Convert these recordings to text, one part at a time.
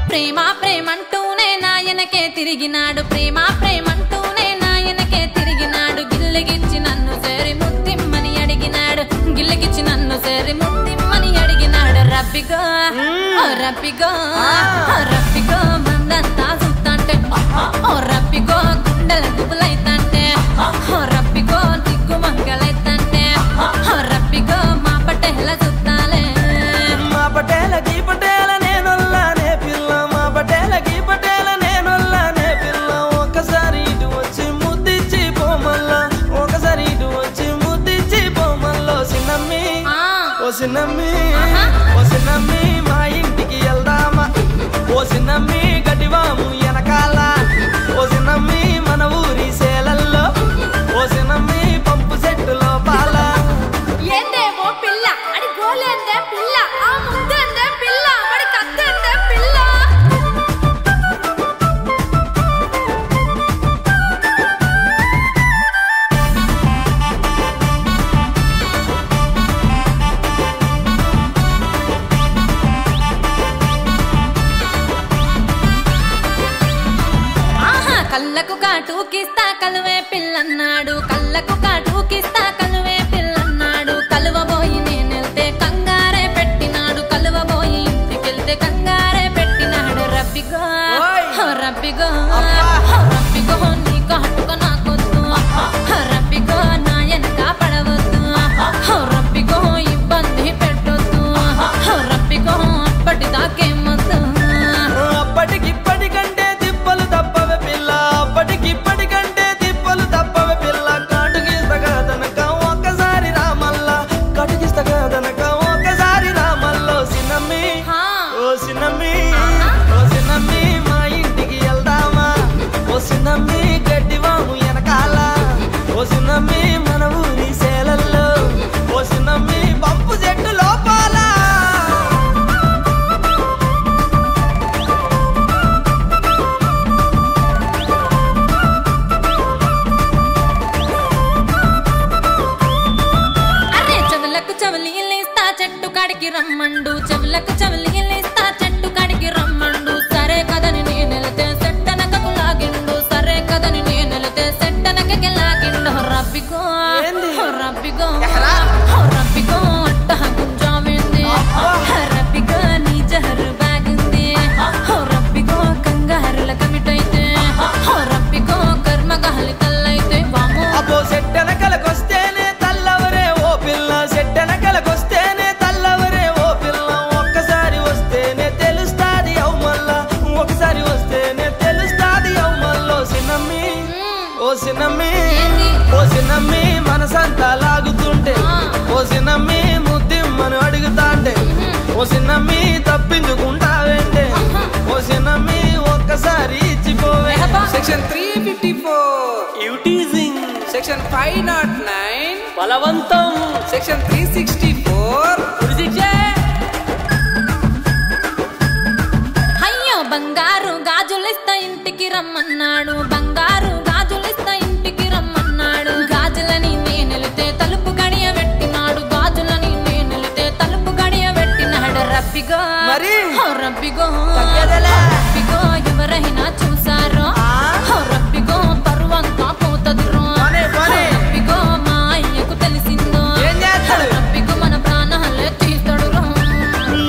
ప్రేమ ప్రేమంటూనే నాయనకే తిరిగినాడు ప్రేమ ప్రేమంటూనే నాయనకే తిరిగినాడు గిల్లిగిచ్చి నన్ను సేరి ముద్దిమ్మని అడిగినాడు గిల్లిగిచ్చి నన్ను సేరి ముద్దిమ్మని అడిగినాడు రబ్బిగో రబ్బిగో రబ్బిగో మందంతా సుత్తంటే రబ్బిగో గుండెల గుబులైతంటే రబ్బిగో దిగ్గు మంగలైతంటే రబ్బిగో మా పటేల సుత్తాలే మా పటేల గీ పటేల నేనొల్లానే పిల్ల మా పటేల గీ పటేల నేనొల్లానే పిల్ల ఒకసారి ఇటు వచ్చి ముద్దిచ్చి పోమల్లా ఒకసారి ఇటు వచ్చి ముద్దిచ్చి పోమల్లో సిన్నమ్మి ఓ సిన్నమ్మి ఓ సిన్నమ్మి మా ఇంటికి వెళ్దామా ఓ సిన్నమ్మి గడివాము వెనకాల ఓ సిన్నమ్మి మన ఊరి సేలల్లో ఓ సిన్నమ్మి పంపు సెట్టు లోపాల ఏందేమో పిల్ల అది గోలేందే పిల్ల ఆ ముద్దేందే పిల్ల మరి కత్తేందే పిల్ల ఆహా కళ్ళకు కాటుకిస్తా కలువే పిల్లన్నాడు కళ్ళకు కాటుకిస్తా కలువే పిల్లన్నాడు కలువబోయి నేనెళ్తే కంగారే పెట్టినాడు కలువబోయి ఇంటికెళ్తే కంగారే పెట్టినాడు రబ్బిగో రబ్బిగో రబ్బిగో నీకు హట్టుకో నాకొద్దు రబ్బిగో నా వెనక పడవద్దు రబ్బిగో ఇబ్బంది పెట్టొద్దు రబ్బిగో అప్పటిదాకేమొద్దు అప్పటికిప్పటికంటే తిప్పలు తప్పవే పిల్ల అప్పటికిప్పటికంటే తిప్పలు తప్పవే పిల్ల కాటుకిస్తగదనక ఒక్కసారి రామల్లా కాటుకిస్తగదనక ఒక్కసారి రామల్లో సిన్నమ్మి ఓ సిన్నమ్మి ఓ సిన్నమ్మి మా ఇంటికి వెళ్దామా ఓ సిన్నమ్మి గడ్డివాము వెనకాల ఓ సిన్నమ్మి మన ఊరి సేలల్లో ఓ సిన్నమ్మి పంపు చెట్టు లోపాల అరే చెవులకు చెవులీలిస్తా చెట్టు కాడికి రమ్మండు చెవులకు చెవులీలిస్తా చెట్టు కాడికి రమ్మండు సరే కదని నేనెళ్తే సెట్టనకకు లాగిండు సరే కదని నేనెళ్తే సెట్టనకకి లాగిండు రబ్బిగో రబ్బిగో రబ్బిగో అట్ట గుంజామింది రబ్బిగో నీ జహరు బాగుంది రబ్బిగో కంగారుల కమిటైతే రబ్బిగో కర్మగాలి కల్లైతే వామో అబ్బో సెట్టెనకలకొస్తేనే తల్లవరే ఓ పిల్ల సెట్టెనకలకొస్తేనే తల్లవరే ఓ పిల్ల ఒక్కసారి వస్తేనే తెలుస్తాది మళ్ళా ఒకసారి వస్తేనే తెలుస్తాది మల్లో సిన్నమ్మి ఓ సిన్నమ్మి ఓ సిన్నమ్మి మనసంతా లాగుతుంటే ఓ సిన్నమ్మి ముద్దిమ్మను అడుగుతాంటే ఓ సిన్నమ్మి తప్పించుకుంటావేంటే ఓ సిన్నమ్మి ఒక్కసారి ఇచ్చిపోవే సెక్షన్ 354 యూటీజింగ్ సెక్షన్ 509 బలవంతం సెక్షన్ 364 ఉరిశిక్ష అయ్యో బంగారు గాజులిస్తా ఇంటికి రమ్మన్నాడు బంగారు గాజులిస్తా ఇంటికి రమ్మన్నాడు గాజులని నేనెలితే తలుపు గడియ పెట్టినాడు గాజులని నేనెలితే తలుపు గడియ పెట్టినాడు రబ్బిగో మరి? రబ్బిగో తగ్గేదేలే. రబ్బిగో ఎవరైనా చూసారో రబ్బిగో పరువంతా పోతదురో పోనీ, పోనీ. రబ్బిగో మా అయ్యకు తెలిసిందో ఏం చేస్తాడు? రబ్బిగో మన ప్రాణాలే తీస్తాడురో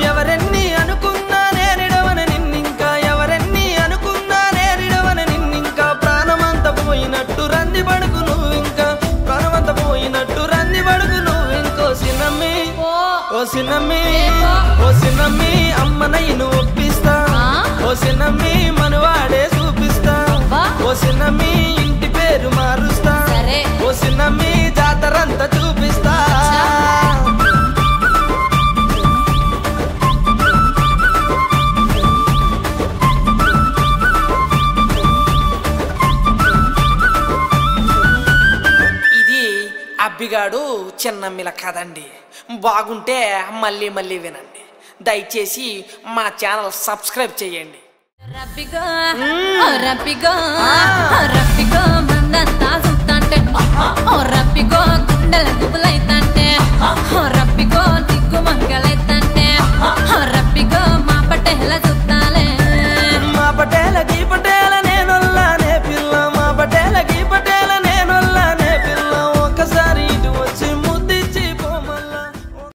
ఎవరెన్ని అనుకున్నా నేరిడవని నిన్నింకా ఎవరెన్ని అనుకున్నా నేరిడవని నిన్నింకా ప్రాణమంత పోయినట్టు రంది పడుకు నువ్వింకా ప్రాణమంత పోయినట్టు రంది పడుకు నువ్వింకో సిన్నమ్మి ఓ సిన్నమ్మి ఓ సిన్నమ్మి అమ్మనయ్యను ఒప్పిస్తా ఓ సిన్నమ్మి మనవాడే చూపిస్తా ఓ సిన్నమ్మి ఇంటి పేరు మారుస్తా సరే. ఓ సిన్నమ్మి జాతరంతా చూపిస్తా ఇది అబ్బిగాడు చిన్నమ్మిల కదండి బాగుంటే మళ్ళీ మళ్ళీ వినండి దయచేసి మా ఛానల్ సబ్స్క్రైబ్ చేయండి. రబ్బిగా